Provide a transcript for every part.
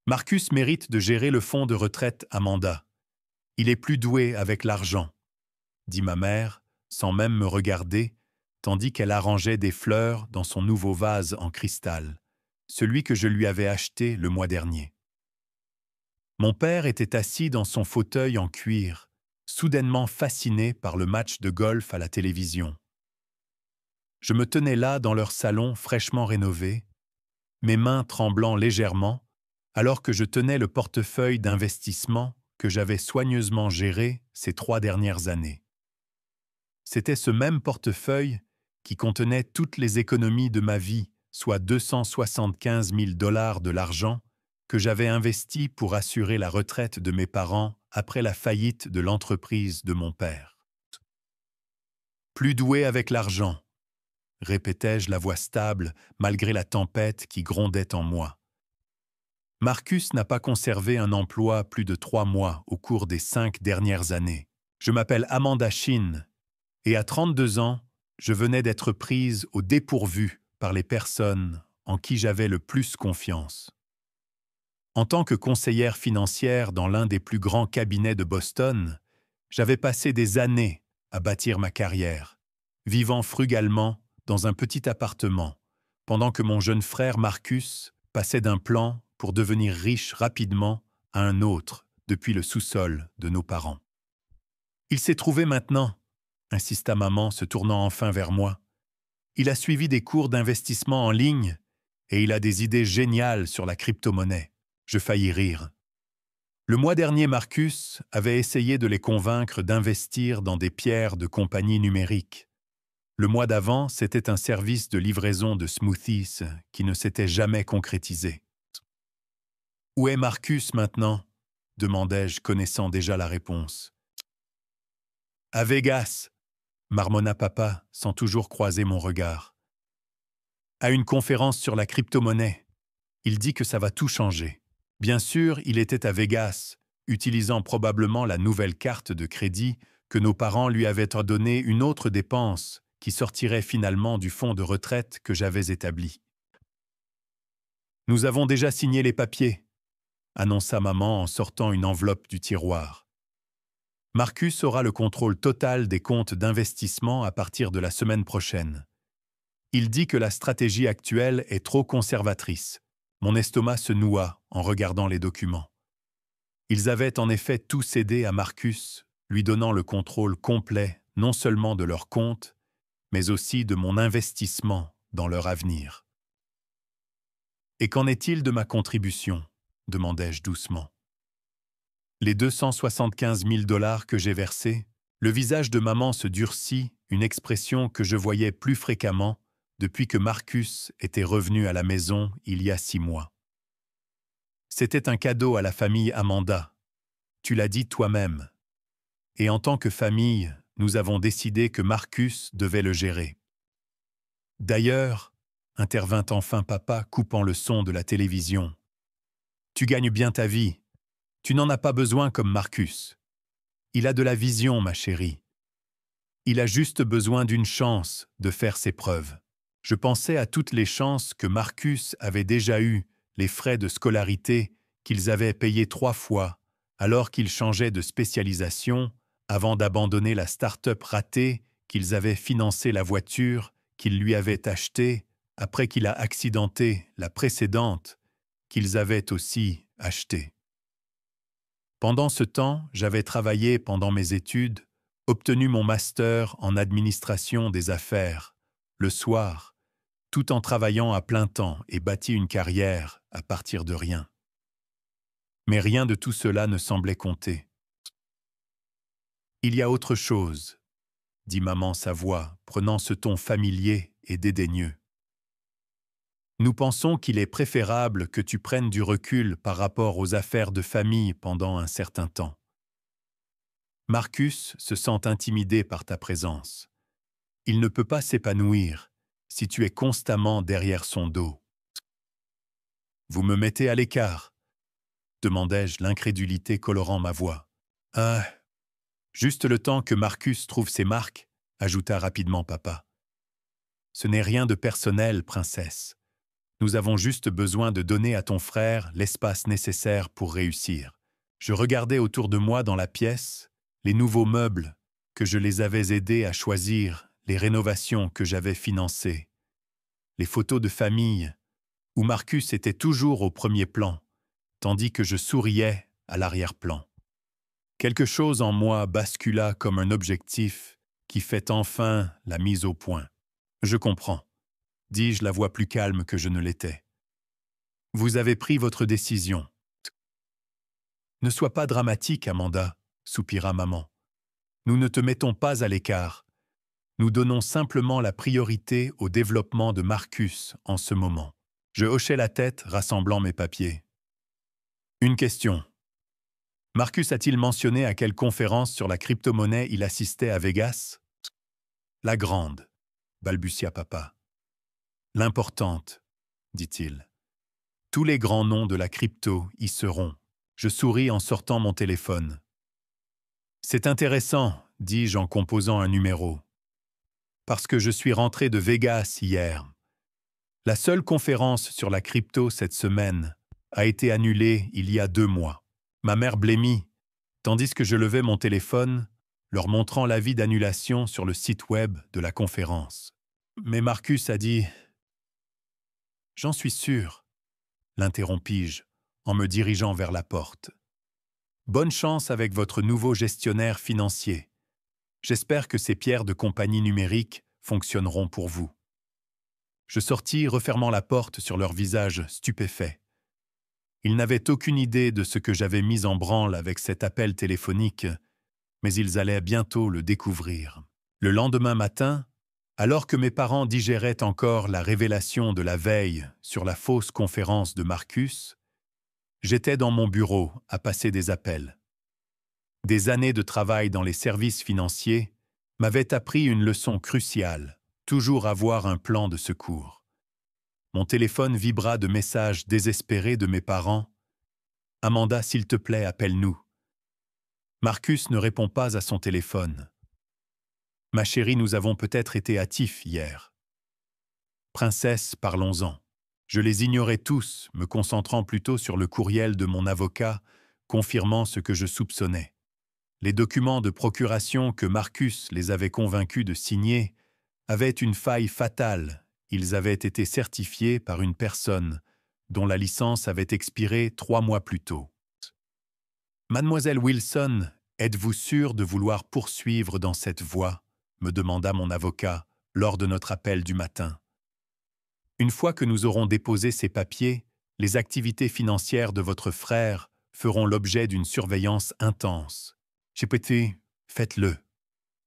Marcus mérite de gérer le fonds de retraite Amanda. Il est plus doué avec l'argent, dit ma mère, sans même me regarder, tandis qu'elle arrangeait des fleurs dans son nouveau vase en cristal, celui que je lui avais acheté le mois dernier. Mon père était assis dans son fauteuil en cuir, soudainement fasciné par le match de golf à la télévision. Je me tenais là dans leur salon fraîchement rénové, mes mains tremblant légèrement, alors que je tenais le portefeuille d'investissement que j'avais soigneusement géré ces 3 dernières années. C'était ce même portefeuille qui contenait toutes les économies de ma vie, soit 275 000 $ de l'argent que j'avais investi pour assurer la retraite de mes parents après la faillite de l'entreprise de mon père. Plus doué avec l'argent, répétais-je la voix stable malgré la tempête qui grondait en moi. Marcus n'a pas conservé un emploi plus de 3 mois au cours des 5 dernières années. Je m'appelle Amanda Shin et à 32 ans, je venais d'être prise au dépourvu par les personnes en qui j'avais le plus confiance. En tant que conseillère financière dans l'un des plus grands cabinets de Boston, j'avais passé des années à bâtir ma carrière, vivant frugalement dans un petit appartement, pendant que mon jeune frère Marcus passait d'un plan pour devenir riche rapidement à un autre depuis le sous-sol de nos parents. Il s'est trouvé maintenant, insista maman se tournant enfin vers moi. Il a suivi des cours d'investissement en ligne et il a des idées géniales sur la crypto-monnaie. Je faillis rire. Le mois dernier, Marcus avait essayé de les convaincre d'investir dans des pierres de compagnie numérique. Le mois d'avant, c'était un service de livraison de smoothies qui ne s'était jamais concrétisé. « Où est Marcus maintenant » demandai-je, connaissant déjà la réponse. « À Vegas » marmonna papa, sans toujours croiser mon regard. « À une conférence sur la crypto-monnaie. Il dit que ça va tout changer. » Bien sûr, il était à Vegas, utilisant probablement la nouvelle carte de crédit que nos parents lui avaient ordonné une autre dépense qui sortirait finalement du fonds de retraite que j'avais établi. « Nous avons déjà signé les papiers », annonça maman en sortant une enveloppe du tiroir. « Marcus aura le contrôle total des comptes d'investissement à partir de la semaine prochaine. Il dit que la stratégie actuelle est trop conservatrice. » Mon estomac se noua en regardant les documents. Ils avaient en effet tout cédé à Marcus, lui donnant le contrôle complet non seulement de leur compte, mais aussi de mon investissement dans leur avenir. « Et qu'en est-il de ma contribution » demandai-je doucement. Les 275 000 $ que j'ai versés, le visage de maman se durcit, une expression que je voyais plus fréquemment depuis que Marcus était revenu à la maison il y a 6 mois. C'était un cadeau à la famille Amanda. Tu l'as dit toi-même. Et en tant que famille, nous avons décidé que Marcus devait le gérer. D'ailleurs, intervint enfin papa, coupant le son de la télévision. Tu gagnes bien ta vie. Tu n'en as pas besoin comme Marcus. Il a de la vision, ma chérie. Il a juste besoin d'une chance de faire ses preuves. Je pensais à toutes les chances que Marcus avait déjà eues, les frais de scolarité qu'ils avaient payés 3 fois, alors qu'ils changeaient de spécialisation, avant d'abandonner la start-up ratée qu'ils avaient financé la voiture qu'ils lui avaient achetée, après qu'il a accidenté la précédente qu'ils avaient aussi achetée. Pendant ce temps, j'avais travaillé pendant mes études, obtenu mon master en administration des affaires, le soir, tout en travaillant à plein temps et bâti une carrière à partir de rien. Mais rien de tout cela ne semblait compter. « Il y a autre chose », dit maman sa voix, prenant ce ton familier et dédaigneux. « Nous pensons qu'il est préférable que tu prennes du recul par rapport aux affaires de famille pendant un certain temps. Marcus se sent intimidé par ta présence. Il ne peut pas s'épanouir si tu es constamment derrière son dos. »« Vous me mettez à l'écart ?» demandai-je, l'incrédulité colorant ma voix. « Ah, juste le temps que Marcus trouve ses marques, » ajouta rapidement papa. « Ce n'est rien de personnel, princesse. Nous avons juste besoin de donner à ton frère l'espace nécessaire pour réussir. Je regardais autour de moi dans la pièce, les nouveaux meubles que je les avais aidés à choisir, les rénovations que j'avais financées, les photos de famille où Marcus était toujours au premier plan, tandis que je souriais à l'arrière-plan. Quelque chose en moi bascula comme un objectif qui fait enfin la mise au point. Je comprends, dis-je la voix plus calme que je ne l'étais. Vous avez pris votre décision. Ne sois pas dramatique, Amanda, soupira maman. Nous ne te mettons pas à l'écart. Nous donnons simplement la priorité au développement de Marcus en ce moment. Je hochai la tête, rassemblant mes papiers. Une question. Marcus a-t-il mentionné à quelle conférence sur la crypto-monnaie il assistait à Vegas? La grande, balbutia papa. L'importante, dit-il. Tous les grands noms de la crypto y seront. Je souris en sortant mon téléphone. C'est intéressant, dis-je en composant un numéro. Parce que je suis rentré de Vegas hier. La seule conférence sur la crypto cette semaine a été annulée il y a 2 mois. Ma mère blêmit, tandis que je levais mon téléphone, leur montrant l'avis d'annulation sur le site web de la conférence. Mais Marcus a dit « J'en suis sûr », l'interrompis-je en me dirigeant vers la porte. « Bonne chance avec votre nouveau gestionnaire financier. J'espère que ces pierres de compagnie numérique fonctionneront pour vous. » Je sortis, refermant la porte sur leur visage stupéfait. Ils n'avaient aucune idée de ce que j'avais mis en branle avec cet appel téléphonique, mais ils allaient bientôt le découvrir. Le lendemain matin, alors que mes parents digéraient encore la révélation de la veille sur la fausse conférence de Marcus, j'étais dans mon bureau à passer des appels. Des années de travail dans les services financiers m'avaient appris une leçon cruciale, toujours avoir un plan de secours. Mon téléphone vibra de messages désespérés de mes parents. « Amanda, s'il te plaît, appelle-nous. » Marcus ne répond pas à son téléphone. « Ma chérie, nous avons peut-être été hâtifs hier. » Princesse, parlons-en. Je les ignorais tous, me concentrant plutôt sur le courriel de mon avocat, confirmant ce que je soupçonnais. Les documents de procuration que Marcus les avait convaincus de signer avaient une faille fatale. Ils avaient été certifiés par une personne dont la licence avait expiré 3 mois plus tôt. « Mademoiselle Wilson, êtes-vous sûre de vouloir poursuivre dans cette voie ?» me demanda mon avocat lors de notre appel du matin. « Une fois que nous aurons déposé ces papiers, les activités financières de votre frère feront l'objet d'une surveillance intense. J'ai pété, faites-le,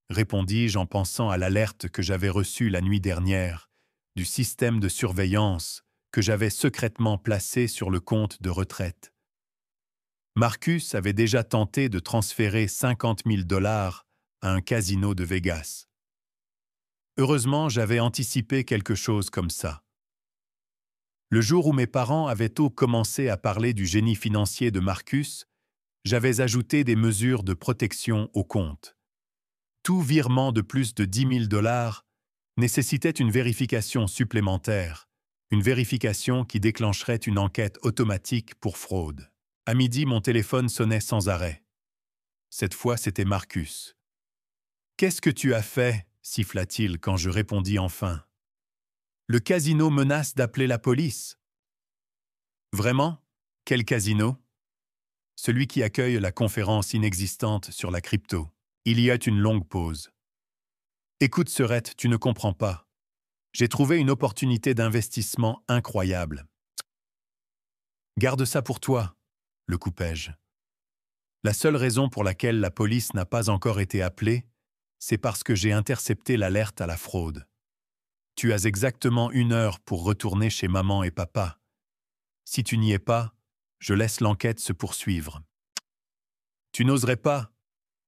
répondis-je en pensant à l'alerte que j'avais reçue la nuit dernière du système de surveillance que j'avais secrètement placé sur le compte de retraite. Marcus avait déjà tenté de transférer 50 000 $ à un casino de Vegas. Heureusement, j'avais anticipé quelque chose comme ça. Le jour où mes parents avaient tôt commencé à parler du génie financier de Marcus, j'avais ajouté des mesures de protection au compte. Tout virement de plus de 10 000 $ nécessitait une vérification supplémentaire, une vérification qui déclencherait une enquête automatique pour fraude. À midi, mon téléphone sonnait sans arrêt. Cette fois, c'était Marcus. « Qu'est-ce que tu as fait ?» siffla-t-il quand je répondis enfin. « Le casino menace d'appeler la police. » « Vraiment? Quel casino? » « Celui qui accueille la conférence inexistante sur la crypto. » Il y a une longue pause. « Écoute, Serette, tu ne comprends pas. J'ai trouvé une opportunité d'investissement incroyable. »« Garde ça pour toi, » le coupai-je. « La seule raison pour laquelle la police n'a pas encore été appelée, c'est parce que j'ai intercepté l'alerte à la fraude. Tu as exactement 1 heure pour retourner chez maman et papa. Si tu n'y es pas, je laisse l'enquête se poursuivre. »« Tu n'oserais pas ?»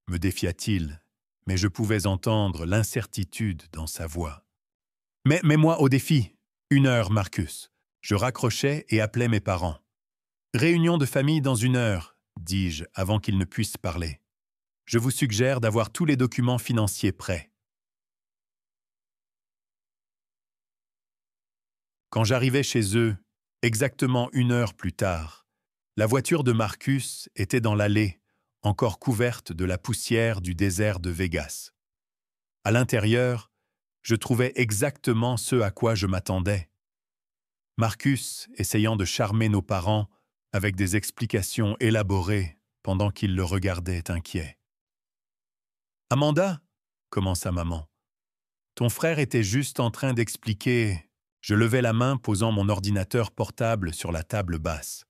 me défia-t-il, mais je pouvais entendre l'incertitude dans sa voix. « Mets-moi au défi. 1 heure, Marcus. » Je raccrochais et appelais mes parents. « Réunion de famille dans 1 heure, » dis-je avant qu'ils ne puissent parler. « Je vous suggère d'avoir tous les documents financiers prêts. » Quand j'arrivais chez eux, exactement 1 heure plus tard, la voiture de Marcus était dans l'allée, encore couverte de la poussière du désert de Vegas. À l'intérieur, je trouvais exactement ce à quoi je m'attendais. Marcus essayant de charmer nos parents avec des explications élaborées pendant qu'ils le regardaient inquiet. « Amanda » commença maman. « Ton frère était juste en train d'expliquer… » Je levai la main posant mon ordinateur portable sur la table basse.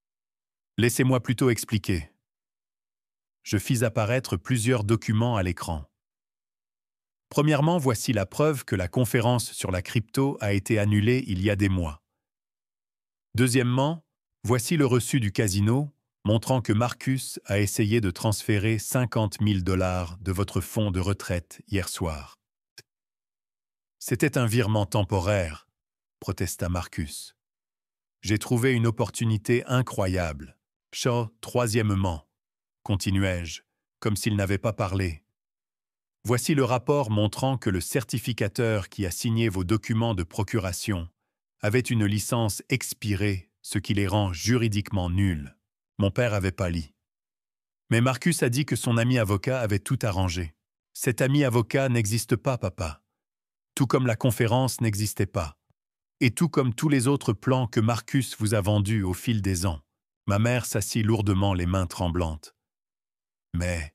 « Laissez-moi plutôt expliquer. » Je fis apparaître plusieurs documents à l'écran. Premièrement, voici la preuve que la conférence sur la crypto a été annulée il y a des mois. Deuxièmement, voici le reçu du casino montrant que Marcus a essayé de transférer 50 000 $ de votre fonds de retraite hier soir. C'était un virement temporaire, protesta Marcus. J'ai trouvé une opportunité incroyable. Troisièmement, continuai-je, comme s'il n'avait pas parlé. Voici le rapport montrant que le certificateur qui a signé vos documents de procuration avait une licence expirée, ce qui les rend juridiquement nuls. Mon père avait pâli. Mais Marcus a dit que son ami avocat avait tout arrangé. Cet ami avocat n'existe pas, papa. Tout comme la conférence n'existait pas. Et tout comme tous les autres plans que Marcus vous a vendus au fil des ans. Ma mère s'assit lourdement les mains tremblantes. Mais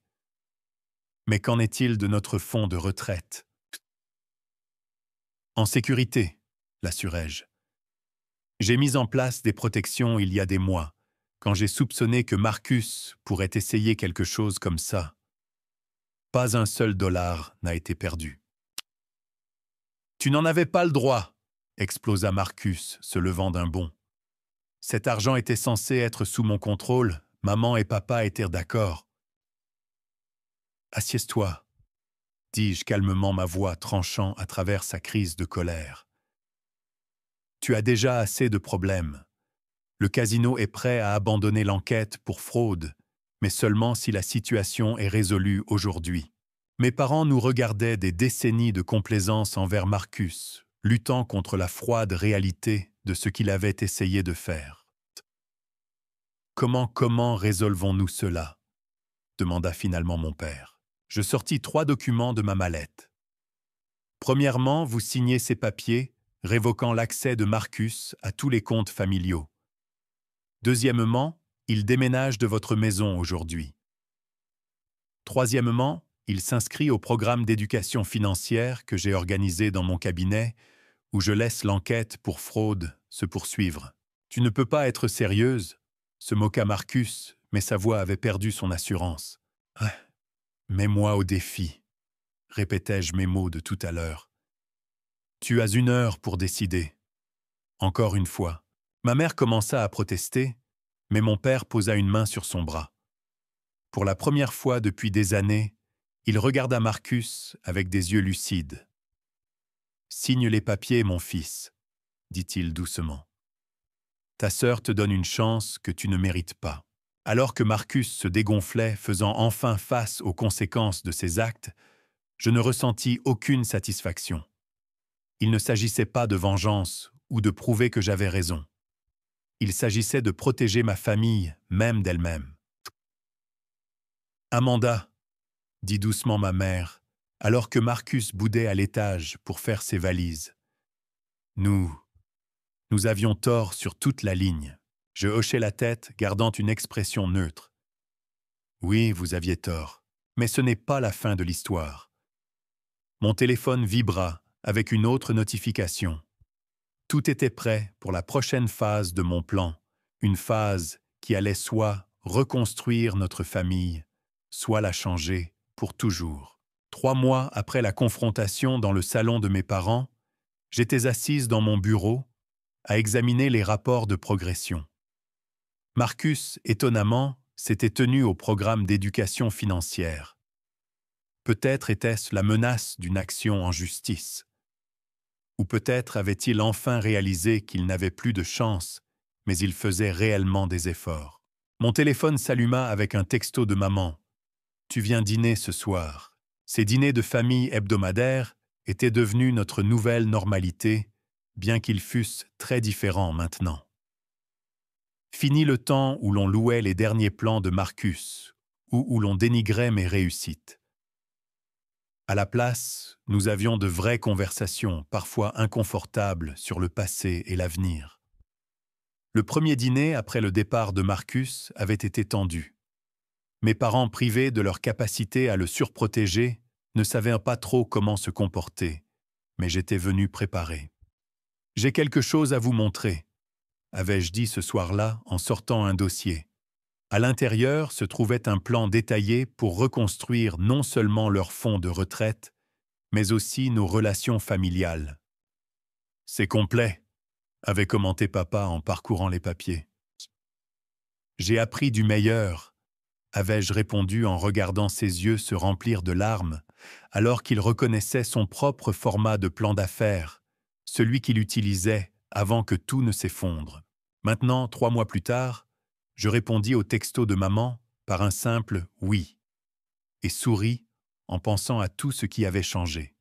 qu'en est-il de notre fonds de retraite? En sécurité, l'assurai-je. J'ai mis en place des protections il y a des mois, quand j'ai soupçonné que Marcus pourrait essayer quelque chose comme ça. Pas un seul dollar n'a été perdu. Tu n'en avais pas le droit, explosa Marcus, se levant d'un bond. Cet argent était censé être sous mon contrôle, maman et papa étaient d'accord. Assieds-toi, dis-je calmement, ma voix tranchant à travers sa crise de colère. Tu as déjà assez de problèmes. Le casino est prêt à abandonner l'enquête pour fraude, mais seulement si la situation est résolue aujourd'hui. Mes parents nous regardaient des décennies de complaisance envers Marcus, luttant contre la froide réalité de ce qu'il avait essayé de faire. Comment résolvons-nous cela? Demanda finalement mon père. Je sortis 3 documents de ma mallette. Premièrement, vous signez ces papiers, révoquant l'accès de Marcus à tous les comptes familiaux. Deuxièmement, il déménage de votre maison aujourd'hui. Troisièmement, il s'inscrit au programme d'éducation financière que j'ai organisé dans mon cabinet, où je laisse l'enquête pour fraude se poursuivre. Tu ne peux pas être sérieuse, se moqua Marcus, mais sa voix avait perdu son assurance. Mets-moi au défi, répétai-je mes mots de tout à l'heure. Tu as 1 heure pour décider. Encore une fois. Ma mère commença à protester, mais mon père posa une main sur son bras. Pour la première fois depuis des années, il regarda Marcus avec des yeux lucides. « Signe les papiers, mon fils, » dit-il doucement. « Ta sœur te donne une chance que tu ne mérites pas. » Alors que Marcus se dégonflait, faisant enfin face aux conséquences de ses actes, je ne ressentis aucune satisfaction. Il ne s'agissait pas de vengeance ou de prouver que j'avais raison. Il s'agissait de protéger ma famille, même d'elle-même. « Amanda » dit doucement ma mère, alors que Marcus boudait à l'étage pour faire ses valises. « Nous avions tort sur toute la ligne. » Je hochai la tête, gardant une expression neutre. « Oui, vous aviez tort, mais ce n'est pas la fin de l'histoire. » Mon téléphone vibra avec une autre notification. Tout était prêt pour la prochaine phase de mon plan, une phase qui allait soit reconstruire notre famille, soit la changer pour toujours. 3 mois après la confrontation dans le salon de mes parents, j'étais assise dans mon bureau à examiner les rapports de progression. Marcus, étonnamment, s'était tenu au programme d'éducation financière. Peut-être était-ce la menace d'une action en justice. Ou peut-être avait-il enfin réalisé qu'il n'avait plus de chance, mais il faisait réellement des efforts. Mon téléphone s'alluma avec un texto de maman. « Tu viens dîner ce soir. » Ces dîners de famille hebdomadaires étaient devenus notre nouvelle normalité bien qu'ils fussent très différents maintenant. Fini le temps où l'on louait les derniers plans de Marcus, ou où l'on dénigrait mes réussites. À la place, nous avions de vraies conversations, parfois inconfortables, sur le passé et l'avenir. Le premier dîner après le départ de Marcus avait été tendu. Mes parents, privés de leur capacité à le surprotéger, ne savaient pas trop comment se comporter, mais j'étais venu préparé. « J'ai quelque chose à vous montrer », avais-je dit ce soir-là en sortant un dossier. À l'intérieur se trouvait un plan détaillé pour reconstruire non seulement leur fonds de retraite, mais aussi nos relations familiales. « C'est complet », avait commenté papa en parcourant les papiers. « J'ai appris du meilleur », avais-je répondu en regardant ses yeux se remplir de larmes, alors qu'il reconnaissait son propre format de plan d'affaires, celui qu'il utilisait avant que tout ne s'effondre. Maintenant, 3 mois plus tard, je répondis au texto de maman par un simple « oui » et souris en pensant à tout ce qui avait changé.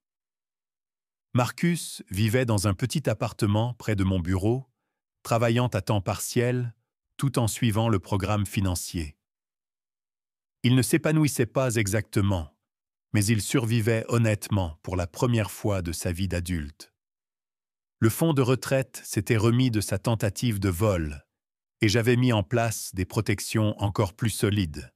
Marcus vivait dans un petit appartement près de mon bureau, travaillant à temps partiel, tout en suivant le programme financier. Il ne s'épanouissait pas exactement, mais il survivait honnêtement pour la première fois de sa vie d'adulte. Le fonds de retraite s'était remis de sa tentative de vol, et j'avais mis en place des protections encore plus solides.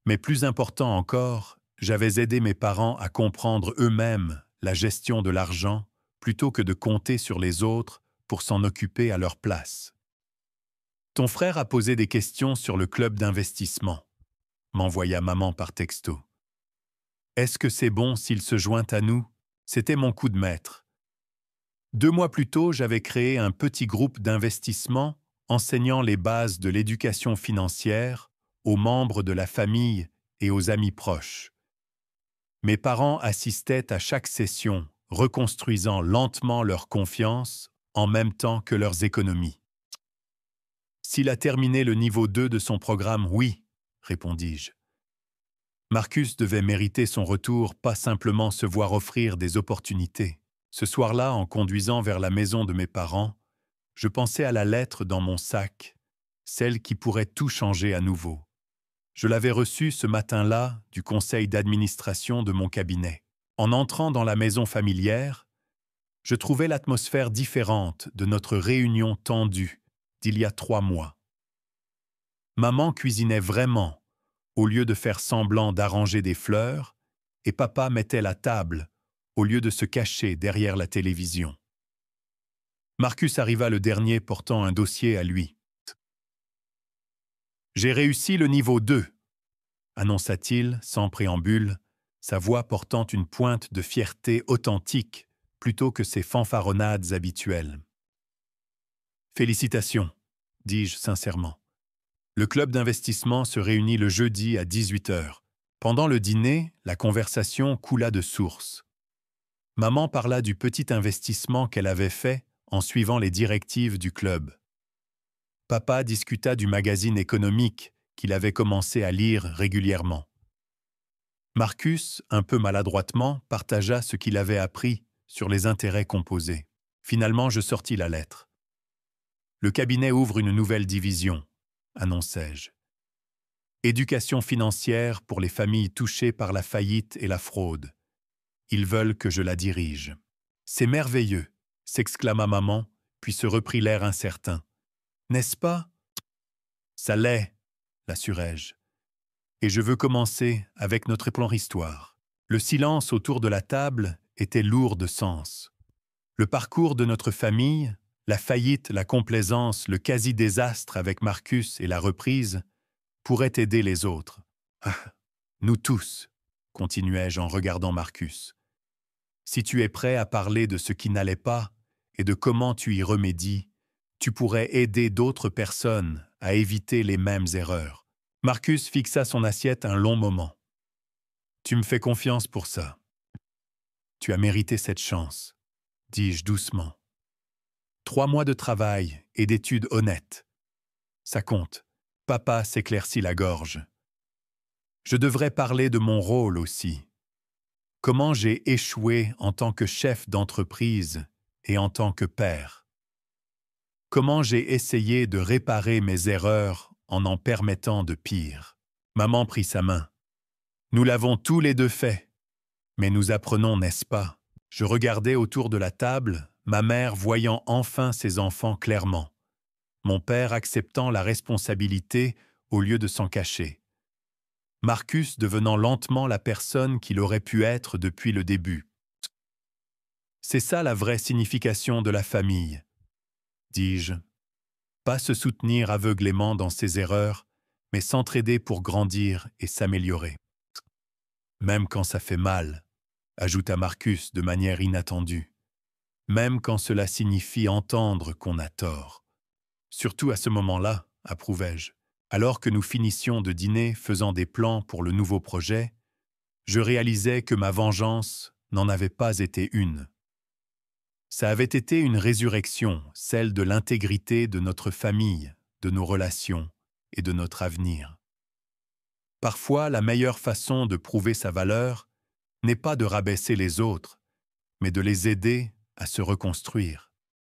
Mais plus important encore, j'avais aidé mes parents à comprendre eux-mêmes la gestion de l'argent plutôt que de compter sur les autres pour s'en occuper à leur place. Ton frère a posé des questions sur le club d'investissement, m'envoya maman par texto. Est-ce que c'est bon s'il se joint à nous? C'était mon coup de maître. 2 mois plus tôt, j'avais créé un petit groupe d'investissement enseignant les bases de l'éducation financière aux membres de la famille et aux amis proches. Mes parents assistaient à chaque session, reconstruisant lentement leur confiance en même temps que leurs économies. S'il a terminé le niveau 2 de son programme, oui, répondis-je. Marcus devait mériter son retour, pas simplement se voir offrir des opportunités. Ce soir-là, en conduisant vers la maison de mes parents, je pensais à la lettre dans mon sac, celle qui pourrait tout changer à nouveau. Je l'avais reçue ce matin-là du conseil d'administration de mon cabinet. En entrant dans la maison familière, je trouvais l'atmosphère différente de notre réunion tendue d'il y a 3 mois. Maman cuisinait vraiment, au lieu de faire semblant d'arranger des fleurs, et papa mettait la table, au lieu de se cacher derrière la télévision. Marcus arriva le dernier portant un dossier à lui. « J'ai réussi le niveau 2, annonça-t-il sans préambule, sa voix portant une pointe de fierté authentique plutôt que ses fanfaronnades habituelles. « Félicitations, dis-je sincèrement. Le club d'investissement se réunit le jeudi à 18h. Pendant le dîner, la conversation coula de source. Maman parla du petit investissement qu'elle avait fait en suivant les directives du club. Papa discuta du magazine économique qu'il avait commencé à lire régulièrement. Marcus, un peu maladroitement, partagea ce qu'il avait appris sur les intérêts composés. Finalement, je sortis la lettre. « Le cabinet ouvre une nouvelle division », annonçai-je. « Éducation financière pour les familles touchées par la faillite et la fraude. Ils veulent que je la dirige. »« C'est merveilleux !» s'exclama maman, puis se reprit l'air incertain. « N'est-ce pas ?»« Ça l'est », l'assurai-je. « Et je veux commencer avec notre histoire. » Le silence autour de la table était lourd de sens. Le parcours de notre famille, la faillite, la complaisance, le quasi-désastre avec Marcus et la reprise, pourraient aider les autres. « Ah, nous tous », continuai-je en regardant Marcus. « Si tu es prêt à parler de ce qui n'allait pas et de comment tu y remédies, tu pourrais aider d'autres personnes à éviter les mêmes erreurs. » Marcus fixa son assiette un long moment. « Tu me fais confiance pour ça. Tu as mérité cette chance, » dis-je doucement. 3 mois de travail et d'études honnêtes. Ça compte. Papa s'éclaircit la gorge. Je devrais parler de mon rôle aussi. Comment j'ai échoué en tant que chef d'entreprise et en tant que père. Comment j'ai essayé de réparer mes erreurs en permettant de pire. Maman prit sa main. Nous l'avons tous les deux fait. Mais nous apprenons, n'est-ce pas? Je regardais autour de la table, ma mère voyant enfin ses enfants clairement. Mon père acceptant la responsabilité au lieu de s'en cacher. Marcus devenant lentement la personne qu'il aurait pu être depuis le début. C'est ça la vraie signification de la famille, dis-je. Pas se soutenir aveuglément dans ses erreurs, mais s'entraider pour grandir et s'améliorer. Même quand ça fait mal, ajouta Marcus de manière inattendue. Même quand cela signifie entendre qu'on a tort. Surtout à ce moment-là, approuvai-je. Alors que nous finissions de dîner faisant des plans pour le nouveau projet, je réalisais que ma vengeance n'en avait pas été une. Ça avait été une résurrection, celle de l'intégrité de notre famille, de nos relations et de notre avenir. Parfois, la meilleure façon de prouver sa valeur n'est pas de rabaisser les autres, mais de les aider à se reconstruire.